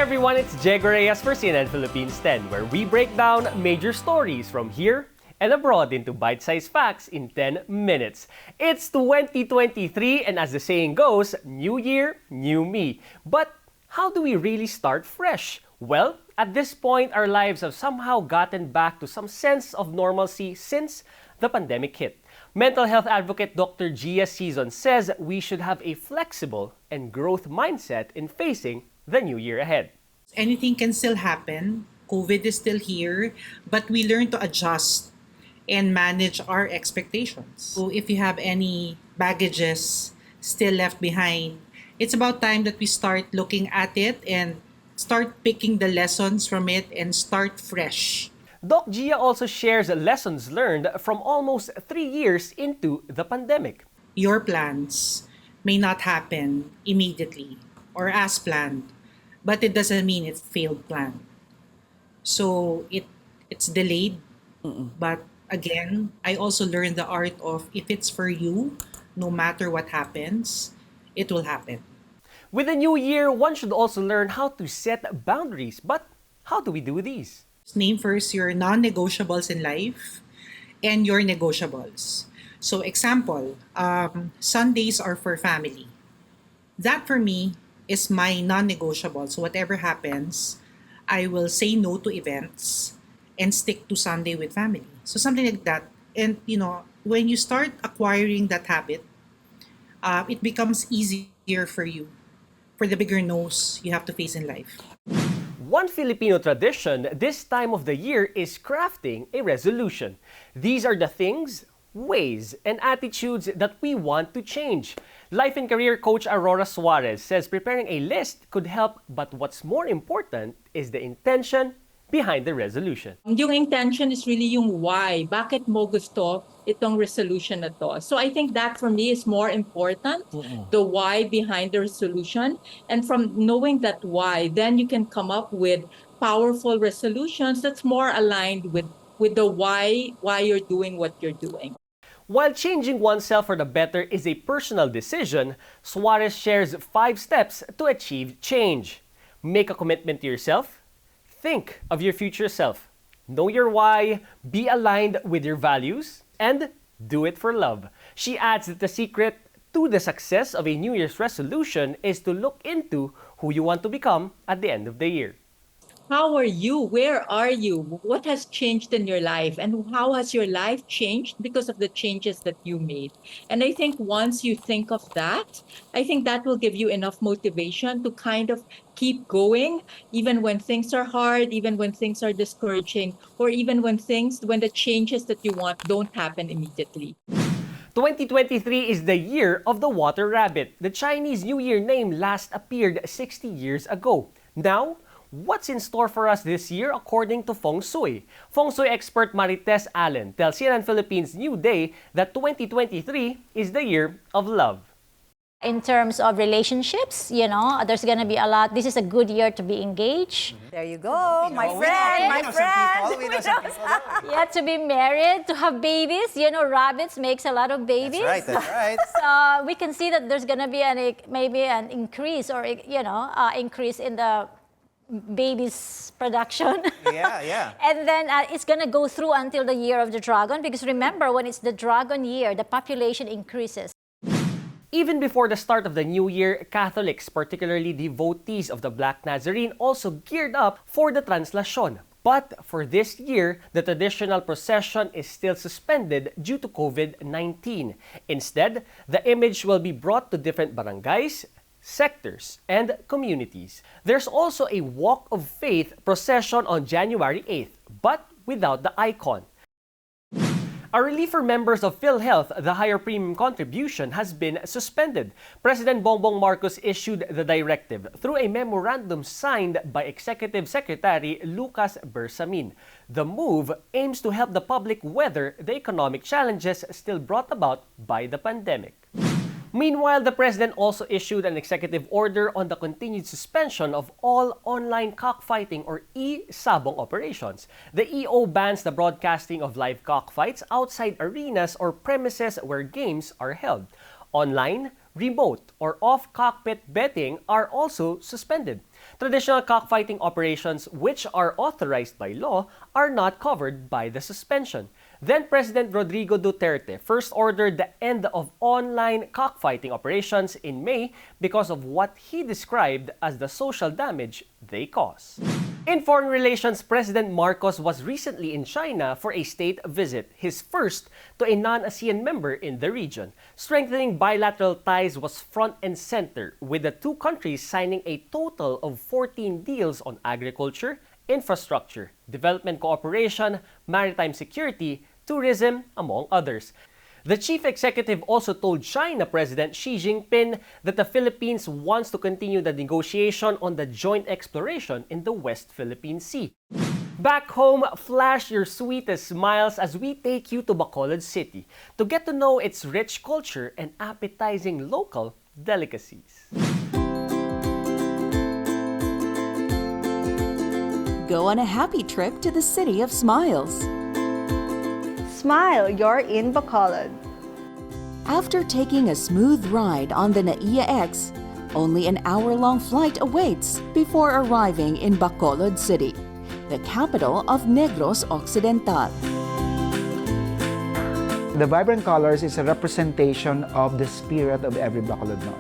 everyone, it's Jego Reyes for CNN Philippines 10, where we break down major stories from here and abroad into bite-sized facts in 10 minutes. It's 2023, and as the saying goes, new year, new me. But how do we really start fresh? Well, at this point, our lives have somehow gotten back to some sense of normalcy since the pandemic hit. Mental health advocate Dr. Gia Season says we should have a flexible and growth mindset in facing the new year ahead. Anything can still happen. COVID is still here, but we learn to adjust and manage our expectations. So if you have any baggages still left behind, it's about time that we start looking at it and start picking the lessons from it and start fresh. Doc Gia also shares lessons learned from almost 3 years into the pandemic. Your plans may not happen immediately or as planned, but it doesn't mean it's failed plan. So it's delayed, but again, I also learned the art of if it's for you, no matter what happens, it will happen. With the new year, one should also learn how to set boundaries. But how do we do these? Name first your non-negotiables in life and your negotiables. So example, Sundays are for family. That for me is my non-negotiable. So whatever happens, I will say no to events and stick to Sunday with family. So something like that. And when you start acquiring that habit, it becomes easier for you for the bigger no's you have to face in life. One Filipino tradition this time of the year is crafting a resolution. These are the things, ways, and attitudes that we want to change. Life and career coach Aurora Suarez says preparing a list could help, but what's more important is the intention behind the resolution. Yung intention is really yung why. Bakit mo gusto itong resolution na to? So I think that for me is more important, the why behind the resolution. And from knowing that why, then you can come up with powerful resolutions that's more aligned with the why you're doing what you're doing. While changing oneself for the better is a personal decision, Suarez shares 5 steps to achieve change. Make a commitment to yourself. Think of your future self. Know your why, be aligned with your values, and do it for love. She adds that the secret to the success of a New Year's resolution is to look into who you want to become at the end of the year. How are you? Where are you? What has changed in your life? And how has your life changed because of the changes that you made? And I think once you think of that, I think that will give you enough motivation to kind of keep going, even when things are hard, even when things are discouraging, or even when the changes that you want don't happen immediately. 2023 is the year of the water rabbit. The Chinese New Year name last appeared 60 years ago. Now, what's in store for us this year according to Feng Shui? Feng Shui expert Marites Allen tells CNN Philippines New Day that 2023 is the year of love. In terms of relationships, there's going to be a lot. This is a good year to be engaged. There you go, my friend. We know some people. Yeah, to be married, to have babies. Rabbits makes a lot of babies. That's right. So we can see that there's going to be maybe an increase or, increase in the babies production. Yeah. And then it's going to go through until the year of the dragon, because remember, when it's the dragon year, the population increases. Even before the start of the new year, Catholics, particularly devotees of the Black Nazarene, also geared up for the Translacion. But for this year, the traditional procession is still suspended due to COVID-19. Instead, the image will be brought to different barangays, sectors, and communities. There's also a Walk of Faith procession on January 8th, but without the icon. A relief for members of PhilHealth, the higher premium contribution, has been suspended. President Bongbong Marcos issued the directive through a memorandum signed by Executive Secretary Lucas Bersamin. The move aims to help the public weather the economic challenges still brought about by the pandemic. Meanwhile, the president also issued an executive order on the continued suspension of all online cockfighting or e-sabong operations. The EO bans the broadcasting of live cockfights outside arenas or premises where games are held. Online, Remote or off-cockpit betting are also suspended. Traditional cockfighting operations, which are authorized by law, are not covered by the suspension. Then President Rodrigo Duterte first ordered the end of online cockfighting operations in May because of what he described as the social damage they cause. In foreign relations, President Marcos was recently in China for a state visit, his first to a non-ASEAN member in the region. Strengthening bilateral ties was front and center, with the two countries signing a total of 14 deals on agriculture, infrastructure, development cooperation, maritime security, tourism, among others. The chief executive also told China President Xi Jinping that the Philippines wants to continue the negotiation on the joint exploration in the West Philippine Sea. Back home, flash your sweetest smiles as we take you to Bacolod City to get to know its rich culture and appetizing local delicacies. Go on a happy trip to the City of Smiles. Smile, you're in Bacolod. After taking a smooth ride on the NAIA X, only an hour-long flight awaits before arriving in Bacolod City, the capital of Negros Occidental. The vibrant colors is a representation of the spirit of every Bacolodnon.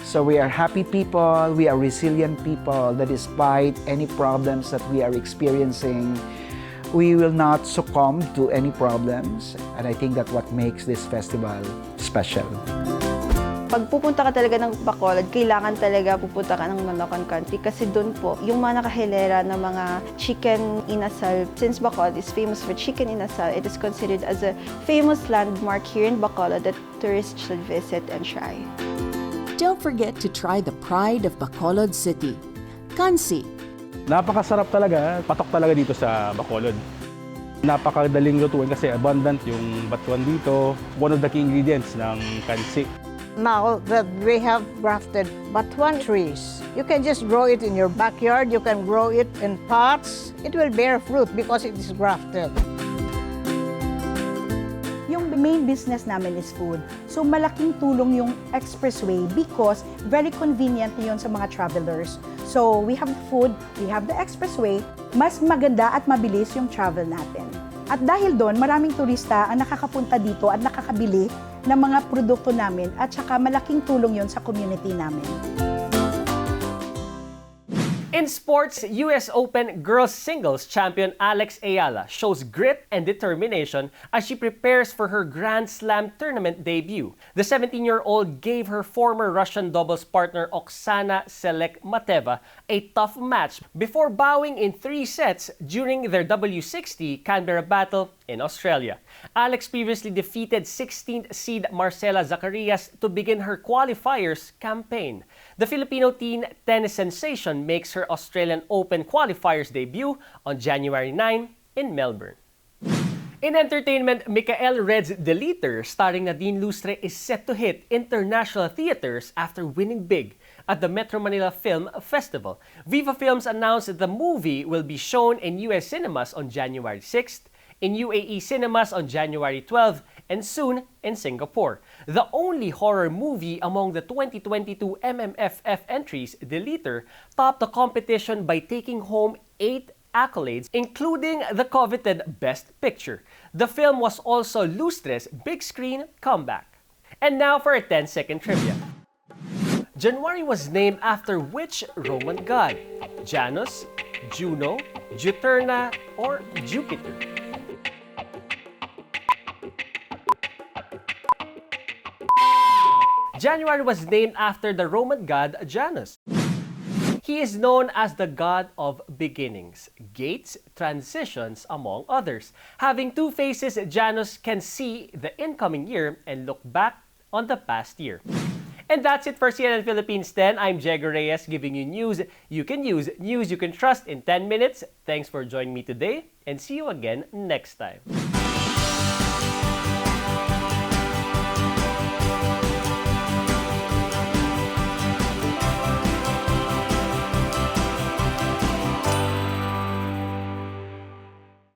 So we are happy people, we are resilient people that despite any problems that we are experiencing, we will not succumb to any problems, and I think that's what makes this festival special. Pag pupunta ka talaga ng Bacolod, kailangan talaga pupunta ka ng Manacan Country kasi doon po, yung mga nakahilera ng mga chicken inasal. Since Bacolod is famous for chicken inasal, it is considered as a famous landmark here in Bacolod that tourists should visit and try. Don't forget to try the pride of Bacolod City, kansi. Napakasarap talaga, patok talaga dito sa Bacolod. Napakadaling lutuin kasi abundant yung batuan dito. One of the key ingredients ng kansi. Now that we have grafted batuan trees, you can just grow it in your backyard, you can grow it in pots. It will bear fruit because it is grafted. Yung main business namin is food. So malaking tulong yung expressway because very convenient yun sa mga travelers. So we have food, we have the expressway, mas maganda at mabilis yung travel natin. At dahil doon, maraming turista ang nakakapunta dito at nakakabili ng mga produkto namin at saka malaking tulong yun sa community namin. In sports, US Open girls singles champion Alex Ayala shows grit and determination as she prepares for her Grand Slam tournament debut. The 17-year-old gave her former Russian doubles partner Oksana Selek-Mateva a tough match before bowing in 3 sets during their W60 Canberra battle in Australia. Alex previously defeated 16th seed Marcela Zacarias to begin her qualifiers campaign. The Filipino teen tennis sensation makes her Australian Open qualifiers debut on January 9 in Melbourne. In entertainment, Mikael Red's Deleter, starring Nadine Lustre, is set to hit international theaters after winning big at the Metro Manila Film Festival. Viva Films announced that the movie will be shown in US cinemas on January 6th, in UAE cinemas on January 12th, and soon in Singapore. The only horror movie among the 2022 MMFF entries, Deleter, topped the competition by taking home 8 accolades, including the coveted Best Picture. The film was also Lustre's big screen comeback. And now for a 10-second trivia. January was named after which Roman god? Janus, Juno, Juturna, or Jupiter? January was named after the Roman god Janus. He is known as the god of beginnings, gates, transitions, among others. Having 2 faces, Janus can see the incoming year and look back on the past year. And that's it for CNN Philippines 10. I'm Jego Reyes giving you news you can use, news you can trust in 10 minutes. Thanks for joining me today and see you again next time.